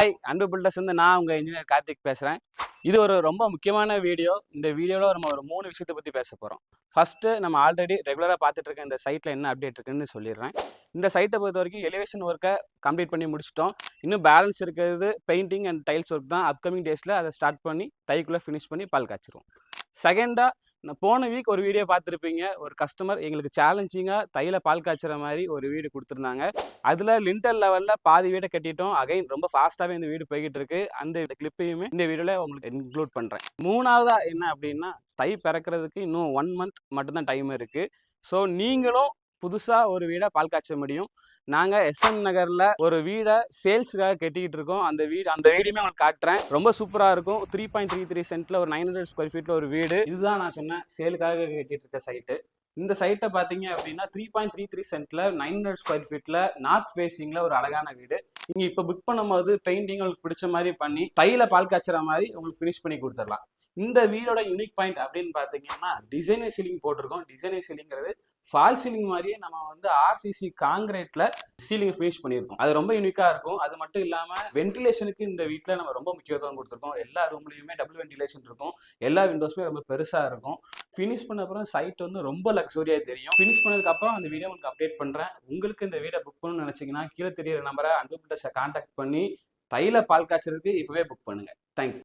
Hi அன்பு filters நான் உங்கள் இன்ஜினியர் கார்த்திக் பேசுகிறேன். இது ஒரு ரொம்ப முக்கியமான வீடியோ. இந்த வீடியோவில் நம்ம ஒரு 3 விஷயத்தை பற்றி பேச போகிறோம். ஃபஸ்ட்டு நம்ம ஆல்ரெடி ரெகுலராக பார்த்துட்டு இருக்க இந்த சைட்டில் என்ன அப்டேட் இருக்குன்னு சொல்லிடுறேன். இந்த சைட்டை பொறுத்த வரைக்கும் எலிவேஷன் ஒர்க்கை கம்ப்ளீட் பண்ணி முடிச்சிட்டோம். இன்னும் பேலன்ஸ் இருக்கிறது பெயிண்டிங் அண்ட் டைல்ஸ் ஒர்க் தான். அப்கமிங் டேஸில் அதை ஸ்டார்ட் பண்ணி தைக்குள்ளே ஃபினிஷ் பண்ணி பால் காய்ச்சிருவோம். செகண்டாக, போன வீக் ஒரு வீடியோ பார்த்துருப்பீங்க. ஒரு கஸ்டமர் எங்களுக்கு சேலஞ்சிங்காக தையில பால் காய்ச்சுற மாதிரி ஒரு வீடு கொடுத்துருந்தாங்க. அதில் லிண்டல் லெவலில் பாதி வீடை கட்டிட்டோம். அகைன் ரொம்ப ஃபாஸ்ட்டாகவே இந்த வீடு போய்கிட்டு இருக்கு. அந்த கிளிப்பையுமே இந்த வீடியோவில் உங்களுக்கு இன்க்ளூட் பண்ணுறேன். மூணாவதா என்ன அப்படின்னா, தை பிறக்கிறதுக்கு இன்னும் 1 மந்த் மட்டும்தான் டைம் இருக்குது. ஸோ நீங்களும் புதுசாக ஒரு வீடை பால் காய்ச்ச முடியும். நாங்கள் எஸ்என் நகரில் ஒரு வீடை சேல்ஸுக்காக கட்டிக்கிட்டு இருக்கோம். அந்த வீடியுமே உங்களுக்கு காட்டுறேன். ரொம்ப சூப்பராக இருக்கும். 3.33 சென்ட்டில் ஒரு 900 ஸ்கொயர் ஃபீட்டில் ஒரு வீடு. இதுதான் நான் சொன்னேன் சேலுக்காக கட்டிட்டு இருக்க சைட்டு. இந்த சைட்டை பார்த்தீங்க அப்படின்னா 3.33 சென்ட்டில் 900 ஸ்கொயர் ஃபீட்டில் நார்த் ஃபேஸிங்கில் ஒரு அழகான வீடு. நீங்கள் இப்போ புக் பண்ணும்போது பெயிண்டிங் உங்களுக்கு பிடிச்ச மாதிரி பண்ணி தையில பால் காய்ச்சுற மாதிரி உங்களுக்கு ஃபினிஷ் பண்ணி கொடுத்துடலாம். இந்த வீடோட யூனிக் பாயிண்ட் அப்படின்னு பார்த்தீங்கன்னா, டிசைனர் சீலிங் போட்டிருக்கோம். டிசைனர் சீலிங்கிறது ஃபால் சீலிங் மாதிரியே நம்ம ஆர்சிசி காங்கிரீட்ல சீலிங் ஃபினிஷ் பண்ணியிருக்கோம். அது ரொம்ப யூனிக்கா இருக்கும். அது மட்டும் இல்லாமல் வென்டிலேஷனுக்கு இந்த வீட்டில் நம்ம ரொம்ப முக்கியத்துவம் கொடுத்துருக்கோம். எல்லா ரூம்லையுமே டபுள் வென்டிலேஷன் இருக்கும். எல்லா விண்டோஸுமே ரொம்ப பெருசாக இருக்கும். ஃபினிஷ் பண்ண அப்புறம் சைட் ரொம்ப லக்ஸூரியாக தெரியும். ஃபினிஷ் பண்ணதுக்கு அப்புறம் அந்த வீடியோ உங்களுக்கு அப்டேட் பண்ணுறேன். உங்களுக்கு இந்த வீடை புக் பண்ணணும்னு நினச்சிங்கன்னா கீழே தெரியிற நம்பரை அன்பு பில்டர்ஸை கான்டாக்ட் பண்ணி தையில பால் காய்ச்சறதுக்கு இப்போவே புக் பண்ணுங்க. தேங்க்யூ.